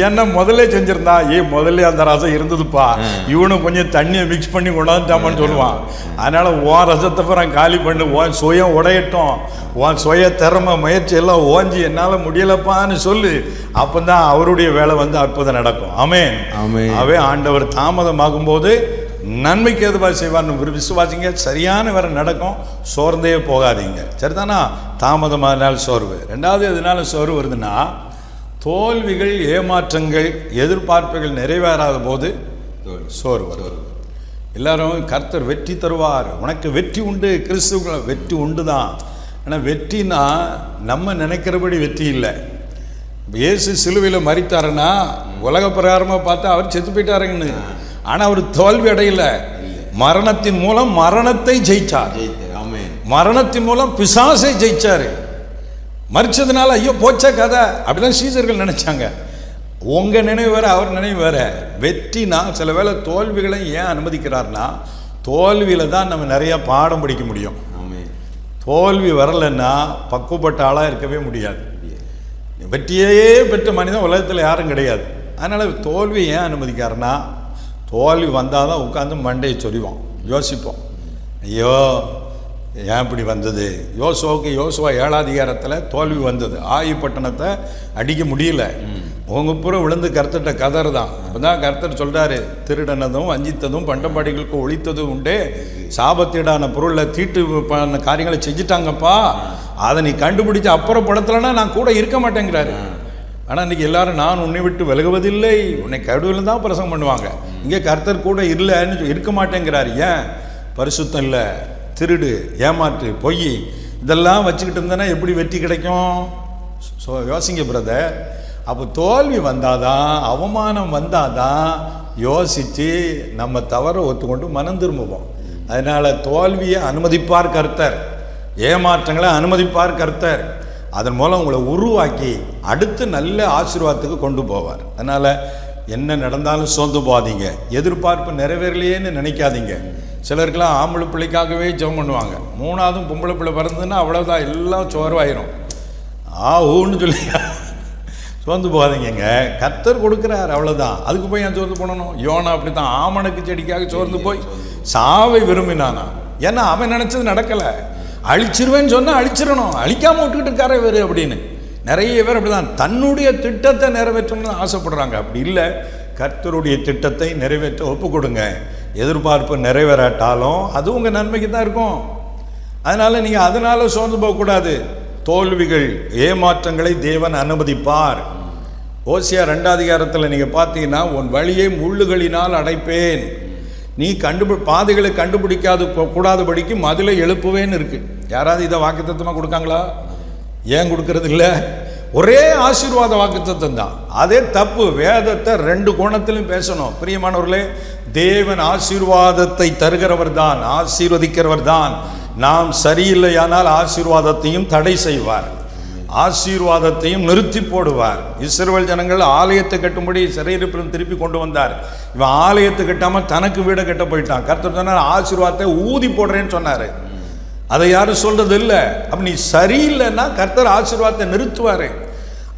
Speaker 2: ஏன்னா முதல்ல செஞ்சிருந்தா, முதல்ல அந்த ரசம் இருந்ததுப்பா, இவனும் கொஞ்சம் தண்ணியை மிக்ஸ் பண்ணி கொண்டாந்துட்டாமான்னு சொல்லுவான். அதனால உன் ரசத்தை பூரா காலி பண்ணு, உன் சுயம் உடையட்டும், உன் சுய திறமை முயற்சி எல்லாம் ஓஞ்சி என்னால் முடியலப்பான்னு சொல்லு. அப்பந்தான் அவருடைய வேலை வந்து அற்புதம் நடக்கும். ஆமென். அவே ஆண்டவர் தாமதமாகும் போது நன்மைக்கு எதுவாக செய்வார்னு விசுவாசிங்க. சரியான வேற நடக்கும், சோர்ந்தே போகாதீங்க. சரிதானா? தாமதமானால் சோர்வு. ரெண்டாவது எதனால சோர்வு வருதுன்னா, தோல்விகள், ஏமாற்றங்கள், எதிர்பார்ப்புகள் நிறைவேறாத போது சோர்வு. எல்லாரும் கர்த்தர் வெற்றி தருவார், உனக்கு வெற்றி உண்டு, கிறிஸ்துவ வெற்றி உண்டு தான். ஆனால் வெற்றினா நம்ம நினைக்கிறபடி வெற்றி இல்லை. இயேசு சிலுவையில் மரித்தாருன்னா உலக பிரகாரமாக பார்த்தா அவர் செத்து போயிட்டாருங்கன்னு. ஆனால் அவர் தோல்வி அடையல. மரணத்தின் மூலம் மரணத்தை ஜெயிச்சார், மரணத்தின் மூலம் பிசாசை ஜெயிச்சாரு. மறிச்சதுனால ஐயோ போச்ச கதை அப்படிதான் சீசர்கள் நினைச்சாங்க. உங்க நினைவு வேற, அவர் நினைவு வேற. வெற்றினா சில வேளை தோல்விகளை ஏன் அனுமதிக்கிறார்னா, தோல்வியில தான் நம்ம நிறைய பாடம் படிக்க முடியும். தோல்வி வரலைன்னா பக்குவப்பட்ட ஆளாக இருக்கவே முடியாது. வெற்றியே பெற்ற மனிதன் உலகத்தில் யாரும் கிடையாது. அதனால தோல்வி ஏன் அனுமதிக்காருன்னா, தோல்வி வந்தால் தான் உட்காந்து மண்டையை சொறிவோம், யோசிப்போம், ஐயோ ஏன் இப்படி வந்தது. யோசுவா 7ஆம் அதிகாரத்தில் தோல்வி வந்தது. ஆயி பட்டணத்தை அடிக்க முடியல, உங்க பூரா விழுந்து கர்த்தர்கிட்ட கதர் தான். அப்போதான் கர்த்தர் சொல்கிறாரு, திருடனதும் வஞ்சித்ததும் பண்டப்பாடிகளுக்கு ஒழித்ததும் உண்டே, சாபத்தீடான பொருளில் தீட்டு பண்ண காரியங்களை செஞ்சிட்டாங்கப்பா, அதை நீ கண்டுபிடிச்சி அப்புறப்படுத்தலைன்னா நான் கூட இருக்க மாட்டேங்கிறாரு. ஆனால் இன்றைக்கி எல்லாரும் நான் உன்னை விட்டு விலகுவதில்லை, உன்னை கடுவில் தான் பிரசங்கம் பண்ணுவாங்க. இங்கே கர்த்தர் கூட இல்லைன்னு இருக்க மாட்டேங்கிறாரு. ஏன்? பரிசுத்தம் இல்லை, திருடு, ஏமாற்று, பொய், இதெல்லாம் வச்சுக்கிட்டு இருந்தேன்னா எப்படி வெற்றி கிடைக்கும்? யோசிங்க பிரதர். அப்போ தோல்வி வந்தாதான், அவமானம் வந்தாதான் யோசித்து நம்ம தவறை ஒத்துக்கொண்டு மனம் திரும்புவோம். அதனால் தோல்வியை அனுமதிப்பார் கர்த்தர், ஏமாற்றங்களை அனுமதிப்பார் கர்த்தர். அதன் மூலம் உங்களை உருவாக்கி அடுத்து நல்ல ஆசீர்வாதத்துக்கு கொண்டு போவார். அதனால் என்ன நடந்தாலும் சோர்ந்து போகாதீங்க, எதிர்பார்ப்பு நிறைவேறலையேன்னு நினைக்காதீங்க. சிலருக்கெல்லாம் ஆம்பளை பிள்ளைக்காகவே ஜெபம் பண்ணுவாங்க, 3ஆவதும் பொம்பளை பிள்ளை பிறந்ததுன்னா அவ்வளோதான், எல்லாம் சோர்வாயிரும். ஊன்னு சொல்லி சோர்ந்து போகாதீங்க. கர்த்தர் கொடுக்குறார், அவ்வளோதான். அதுக்கு போய் ஏன் சோர்ந்து போடணும்? யோனா அப்படி தான் ஆமணக்கு செடிக்காக சோர்ந்து போய் சாவை விரும்பினானா. ஏன்னா அவன் நினச்சது நடக்கலை. அழிச்சிருவேன்னு சொன்னால் அழிச்சிடணும், அழிக்காமல் விட்டுக்கிட்டு இருக்காரே வேறு அப்படின்னு. நிறைய பேர் அப்படி தான் தன்னுடைய திட்டத்தை நிறைவேற்றணும்னு ஆசைப்படுறாங்க. அப்படி இல்லை, கர்த்தருடைய திட்டத்தை நிறைவேற்ற ஒப்பு கொடுங்க. எதிர்பார்ப்பு நிறைவேறாட்டாலும் அது உங்கள் நன்மைக்கு தான் இருக்கும். அதனால் நீங்கள் அதனால் சோர்ந்து போகக்கூடாது. தோல்விகள், ஏமாற்றங்களை தேவன் அனுமதிப்பார். ஓசியா 2ஆம் அதிகாரத்தில் நீங்கள் பார்த்தீங்கன்னா, உன் வழியை முள்ளுகளினால் அடைப்பேன், நீ பாதைகளை கண்டுபிடிக்காது கூடாதபடிக்கு மதிலை எழுப்புவேன்னு இருக்கு. யாராவது இதை வாக்குத்தத்தமாக கொடுக்காங்களா? ஏன் கொடுக்கறது இல்லை? ஒரே ஆசீர்வாத வாக்குத்தத்தம் தான். அதே தப்பு. வேதத்தை 2 கோணத்திலும் பேசணும். பிரியமானவர்களே, தேவன் ஆசீர்வாதத்தை தருகிறவர் தான், ஆசீர்வதிக்கிறவர் தான். நாம் சரியில்லையானால் ஆசீர்வாதத்தையும் தடை செய்வார், ஆசீர்வாதத்தையும் நிறுத்தி போடுவார். இஸ்ரவேல் ஜனங்கள் ஆலயத்தை கட்டும்படி சிறையிருப்பிலும் திருப்பி கொண்டு வந்தார். இவன் ஆலயத்தை கட்டாமல் தனக்கு வீடை கட்ட போயிட்டான். கர்த்தர் சொன்னார், ஆசீர்வாதத்தை ஊதி போடுறேன்னு சொன்னார். அதை யாரும் சொல்றது இல்லை. அப்போ நீ சரியில்லைன்னா கர்த்தர் ஆசீர்வாதத்தை நிறுத்துவார்.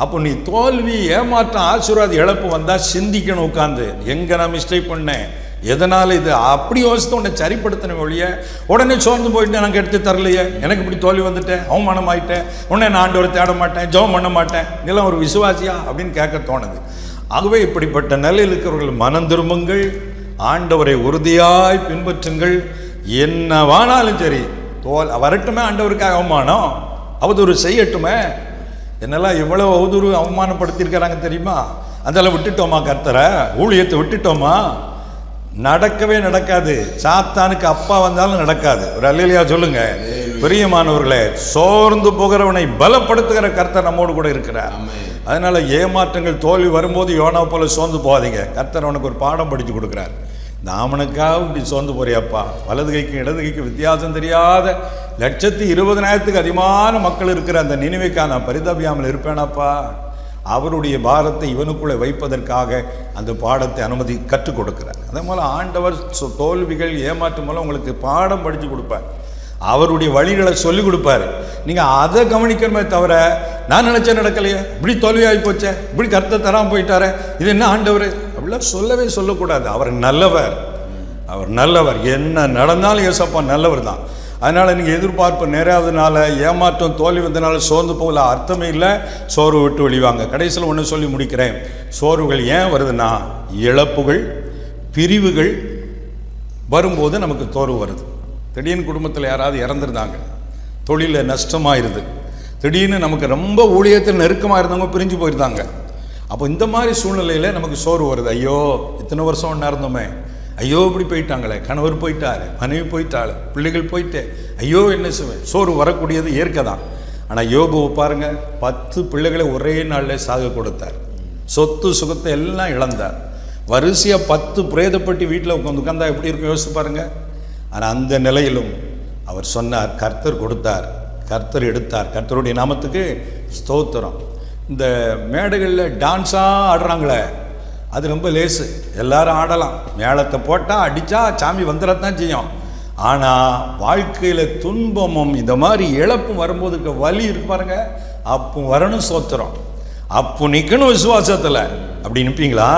Speaker 2: அப்போ நீ தோல்வி, ஏமாற்றம், ஆசீர்வாத இழப்பு வந்தால் சிந்திக்கணும் உட்காந்து, எங்கே நான் மிஸ்டேக் பண்ணேன், எதனால் இது, அப்படி யோசித்து உன்னை சரிப்படுத்தின ஒழிய உடனே சோர்ந்து போயிட்டு எனக்கு எடுத்து தரலையே, எனக்கு இப்படி தோல்வி வந்துட்டேன், அவமானம் ஆகிட்டேன், உடனே நான் ஆண்டவரை தேட மாட்டேன், ஜெபம் பண்ண மாட்டேன், இதெல்லாம் ஒரு விசுவாசியா அப்படின்னு கேட்க தோணுது. ஆகவே இப்படிப்பட்ட நிலையில் இருக்கிறவர்கள் மனம் திரும்புங்கள், ஆண்டவரை உறுதியாய் பின்பற்றுங்கள். என்னவானாலும் சரி, வரட்டுமே ஆண்டவருக்காக அவமானம், அவதூறு செய்யட்டுமே. என்னெல்லாம் எவ்வளோ அவதூறு அவமானப்படுத்தியிருக்கிறாங்க தெரியுமா? அதெல்லாம் விட்டுட்டோமா? கர்த்தரை ஊழியத்தை விட்டுட்டோமா? நடக்கவே நடக்காது. சாத்தானுக்கு அப்பா வந்தாலும் நடக்காது. ஒரு அல்லேலூயா சொல்லுங்க. பிரியமானவர்களே, சோர்ந்து போகிறவனை பலப்படுத்துகிற கர்த்தர் நம்மோடு கூட இருக்கிறார். அதனால ஏமாற்றங்கள், தோல்வி வரும்போது யோனா போல சோர்ந்து போகாதீங்க. கர்த்தர் அவனுக்கு ஒரு பாடம் படித்து கொடுக்குறார். நாமனுக்காக இப்படி சோர்ந்து போறியாப்பா, வலது கைக்கும் இடது கைக்கும் வித்தியாசம் தெரியாத 120,000 அதிகமான மக்கள் இருக்கிற அந்த நினைவுக்காக நான் பரிதாபியாமல் இருப்பேனாப்பா. அவருடைய பாரத்தை இவனுக்குள்ளே வைப்பதற்காக அந்த பாடத்தை அனுமதி கற்றுக் கொடுக்கிறார். அதே போல் ஆண்டவர் தோல்விகள், ஏமாற்றம் மூலம் உங்களுக்கு பாடம் படித்து கொடுப்பார், அவருடைய வழிகளை சொல்லிக் கொடுப்பார். நீங்கள் அதை கவனிக்கணுமே தவிர, நான் நினச்சேன் நடக்கலையே, இப்படி தோல்வியாகி போச்சே, இப்படி கர்த்தர் தராமல் போயிட்டாரே, இது என்ன ஆண்டவர், அப்படிலாம் சொல்லவே சொல்லக்கூடாது. அவர் நல்லவர், அவர் நல்லவர். என்ன நடந்தாலும் ஏசப்பா நல்லவர் தான். அதனால் நீங்கள் எதிர்பார்ப்பு நிறையாததுனால, ஏமாற்றம் தோல்வி வந்ததுனால சோர்ந்து போகல, அர்த்தமே இல்லை. சோர்வு விட்டு வெளிவாங்க. கடைசியில் ஒன்று சொல்லி முடிக்கிறேன். சோர்வுகள் ஏன் வருதுன்னா, இழப்புகள், பிரிவுகள் வரும்போது நமக்கு சோர்வு வருது. திடீர்னு குடும்பத்தில் யாராவது இறந்துருந்தாங்க, தொழிலில் நஷ்டமாயிருது, திடீர்னு நமக்கு ரொம்ப ஊழியத்தில் நெருக்கமாக இருந்தவங்க பிரிஞ்சு போயிருந்தாங்க. அப்போ இந்த மாதிரி சூழ்நிலையில் நமக்கு சோர்வு வருது. ஐயோ, இத்தனை வருஷம் ஒன்றா இருந்தோமே, ஐயோ இப்படி போயிட்டாங்களே, கணவர் போயிட்டாரு, மனைவி போயிட்டாள், பிள்ளைகள் போயிட்டு, ஐயோ என்ன செய்வேன். சோர்வு வரக்கூடியது இயற்கை தான். ஆனால் யோபுவை பாருங்க, 10 பிள்ளைகளை ஒரே நாளில் சாக கொடுத்தார், சொத்து சுகத்தை எல்லாம் இழந்தார். வரிசையாக 10 பிரேதப்பட்டி வீட்டில் உட்காந்தா எப்படி இருக்கும் யோசிச்சு பாருங்க. ஆனால் அந்த நிலையிலும் அவர் சொன்னார், கர்த்தர் கொடுத்தார், கர்த்தர் எடுத்தார், கர்த்தருடைய நாமத்துக்கு ஸ்தோத்திரம். இந்த மேடைகளில் டான்ஸாக ஆடுறாங்களே, அது ரொம்ப லேசு, எல்லாரும் ஆடலாம், மேளத்தை போட்டால் அடித்தா சாமி வந்துடத்தான் செய்யும். ஆனால் வாழ்க்கையில் துன்பமும் இந்த மாதிரி இழப்பும் வரும்போதுக்கு வலி இருக்கு பாருங்க, அப்போ வரணும் ஸ்தோத்திரம், அப்போ நிற்கணும் விசுவாசத்தில். அப்படி நிற்பீங்களா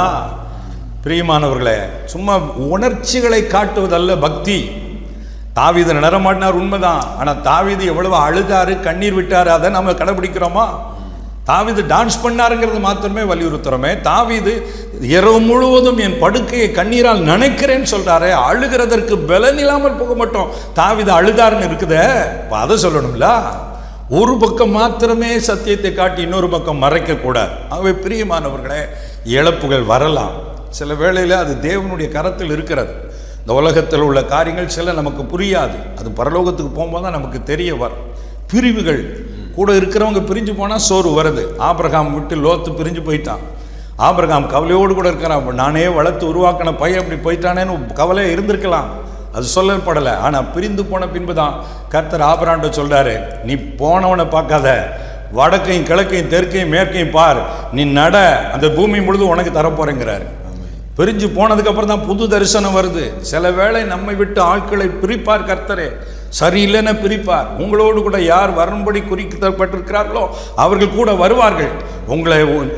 Speaker 2: பிரியமானவர்களே? சும்மா உணர்ச்சிகளை காட்டுவதல்ல பக்தி. தாவீது நடமாட்டினார் உண்மைதான், ஆனால் தாவீது எவ்வளவு அழுதாரு, கண்ணீர் விட்டாரு, அதை நம்ம கடைபிடிக்கிறோமா? தாவீது டான்ஸ் பண்ணாருங்கிறது மாத்திரமே வலியுறுத்துறோமே. தாவீது இரவு முழுவதும் என் படுக்கையை கண்ணீரால் நினைக்கிறேன்னு சொல்றாரு, அழுகிறதற்கு பலன் இல்லாமல் போக மாட்டோம். தாவீது அழுதாருன்னு இருக்குதே, அதை சொல்லணும்ல. ஒரு பக்கம் மாத்திரமே சத்தியத்தை காட்டி இன்னொரு பக்கம் மறைக்க கூடாது. ஆகவே பிரியமானவர்களே, இழப்புகள் வரலாம். சில வேளையில் அது தேவனுடைய கரத்தில் இருக்கிறது. இந்த உலகத்தில் உள்ள காரியங்கள் சில நமக்கு புரியாது, அது பரலோகத்துக்கு போகும்போது தான் நமக்கு தெரிய வரும். பிரிவுகள், கூட இருக்கிறவங்க பிரிஞ்சு போனால் சோறு வருது. ஆபிரகாம் விட்டு லோத்து பிரிஞ்சு போயிட்டான். ஆபிரகாம் கவலையோடு கூட இருக்கிறான். நானே வளர்த்து உருவாக்கின பையன் அப்படி போயிட்டானேன்னு கவலையாக இருந்திருக்கலாம், அது சொல்லப்படலை. ஆனால் பிரிந்து போன பின்பு தான் கர்த்தர் ஆபிரகாம்கிட்ட சொல்கிறாரு, நீ போனவனை பார்க்காத, வடக்கையும் கிழக்கையும் தெற்கையும் மேற்கையும் பார், நீ நட, அந்த பூமி முழுதும் உனக்கு தரப்போறேங்கிறாரு. பிரிஞ்சு போனதுக்கப்புறம் தான் புது தரிசனம் வருது. சில வேளை நம்மை விட்டு ஆட்களை பிரிப்பார் கர்த்தரே, சரியில்லைன்னு பிரிப்பார். உங்களோடு கூட யார் வரும்படி குறிக்கப்பட்டிருக்கிறார்களோ அவர்கள் கூட வருவார்கள்.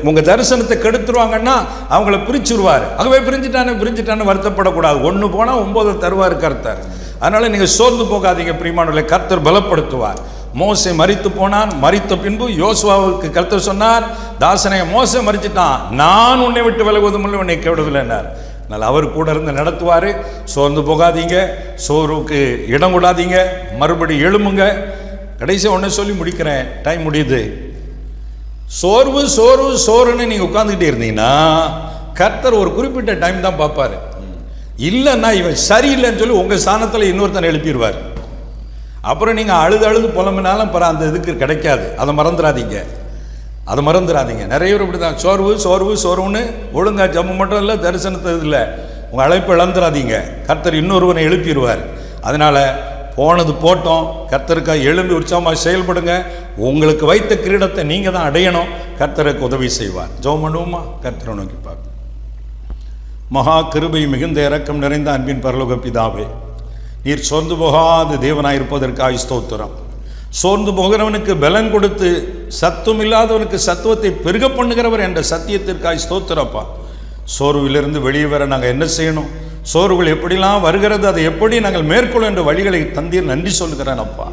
Speaker 2: உங்கள் தரிசனத்தை கெடுத்துருவாங்கன்னா அவங்கள பிரிச்சுருவார். ஆகவே பிரிஞ்சுட்டான்னு வருத்தப்படக்கூடாது. 1 போனால் 9 தருவார் கர்த்தர். அதனால் நீங்கள் சோர்ந்து போகாதீங்க பிரியமானவர்களே, கர்த்தர் பலப்படுத்துவார். மோசே மரித்து போனான். மரித்த பின்பு யோசுவாவுக்கு கர்த்தர் சொன்னார், தாசனை மோசே மரிச்சிட்டான், நான் உன்னை விட்டு விலகுவதும் இல்லை, உன்னை கைவிடவில்லைன்னார். அதனால் அவர் கூட இருந்து நடத்துவார். சோர்ந்து போகாதீங்க, சோர்வுக்கு இடம் விடாதீங்க, மறுபடி எழும்புங்க. கடைசியாக ஒன்று சொல்லி முடிக்கிறேன், டைம் முடியுது. சோர்வு சோர்வு சோறுன்னு நீங்கள் உட்காந்துக்கிட்டே இருந்தீங்கன்னா கர்த்தர் ஒரு குறிப்பிட்ட டைம் தான் பார்ப்பார். இல்லைன்னா இவன் சரியில்லைன்னு சொல்லி உங்கள் ஸ்தானத்தில் இன்னொருத்தனை எழுப்பிடுவார். அப்புறம் நீங்கள் அழுது புலம்பினாலும் அப்புறம் அந்த இதுக்கு கிடைக்காது. அதை மறந்துடாதீங்க. நிறைய பேர் இப்படி தான் சோர்வுன்னு ஒழுங்காக ஜம்மு மட்டும் இல்லை, தரிசனத்தை இல்லை, உங்கள் அழைப்பு இழந்துடாதீங்க. கர்த்தர் இன்னொருவனை எழுப்பிடுவார். அதனால் போனது போட்டோம். கர்த்தருக்காக எழும்பி உற்சாகமாக செயல்படுங்க. உங்களுக்கு வைத்த கிரீடத்தை நீங்கள் தான் அடையணும். கர்த்தருக்கு உதவி செய்வார். ஜெபம் பண்ணுவோமா? கர்த்தரை நோக்கி பார்ப்போம். மகா கிருபை மிகுந்த இரக்கம் நிறைந்த அன்பின் பரலோக பிதாவே, நீர் சோர்ந்து போகாத தேவனாயிருப்பதற்காக ஸ்தோத்திரம். சோர்ந்து போகிறவனுக்கு பலன் கொடுத்து சத்துவம் இல்லாதவனுக்கு சத்துவத்தை பெருக பண்ணுகிறவர் என்ற சத்தியத்திற்காக ஸ்தோத்திரப்பா. சோர்விலிருந்து வெளியே வர நாங்கள் என்ன செய்யணும்? சோர்வுகள் எப்படிலாம் வருகிறது, அதை எப்படி நாங்கள் மேற்கொள்ள என்ற வழிகளை தந்தீர் நன்றி சொல்கிறேன் அப்பா.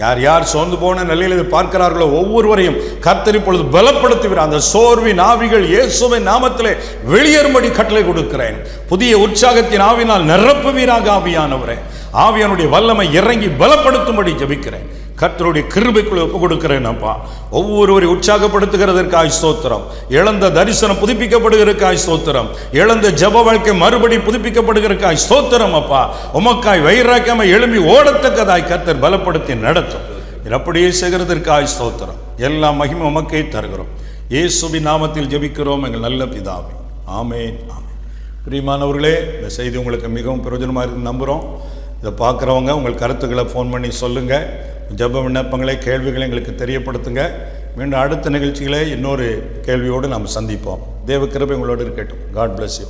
Speaker 2: யார் யார் சோர்ந்து போன நிலையில் இதை பார்க்கிறார்களோ ஒவ்வொருவரையும் கர்த்தர் இப்பொழுது பலப்படுத்துகிறார். அந்த சோர்வின் ஆவிகள் இயேசுவின் நாமத்திலே வெளியேறும்படி கட்டளை கொடுக்கிறேன். புதிய உற்சாகத்தின் ஆவினால் நிரப்புவீராக ஆவியானவரே. ஆவியானுடைய வல்லமை இறங்கி பலப்படுத்தும்படி ஜெபிக்கிறேன். கர்த்தருடைய கிருபைக்குள் ஒப்பு கொடுக்கிறேன் அப்பா. ஒவ்வொருவரை உற்சாகப்படுத்துகிறதற்காய் ஸ்தோத்திரம். இழந்த தரிசனம் புதுப்பிக்கப்படுகிறதுக்காய் ஸ்தோத்திரம். இழந்த ஜெப வாழ்க்கை மறுபடி புதுப்பிக்கப்படுகிறதுக்காய் ஸ்தோத்திரம் அப்பா. உமக்காய் வைராக்கியமாய் எழும்பி ஓடத்தக்கதாய் கர்த்தர் பலப்படுத்தி நடத்தும். அப்படியே செய்கிறதற்காய் ஸ்தோத்திரம். எல்லா மகிமை உமக்கே தருகிறோம். இயேசுவின் நாமத்தில் ஜெபிக்கிறோம் எங்கள் நல்ல பிதாவே. ஆமென், ஆமென். பிரியமானவர்களே, இந்த செய்தி உங்களுக்கு மிகவும் பிரயோஜனமாக இருக்குன்னு நம்புகிறோம். இதை பார்க்குறவங்க உங்கள் கருத்துக்களை ஃபோன் பண்ணி சொல்லுங்கள். ஜெப விண்ணப்பங்களை, கேள்விகளை எங்களுக்கு தெரியப்படுத்துங்க. மீண்டும் அடுத்த நிகழ்ச்சிகளை இன்னொரு கேள்வியோடு நாம் சந்திப்போம். தேவ கிருபை உங்களோடு இருக்கட்டும். God bless you.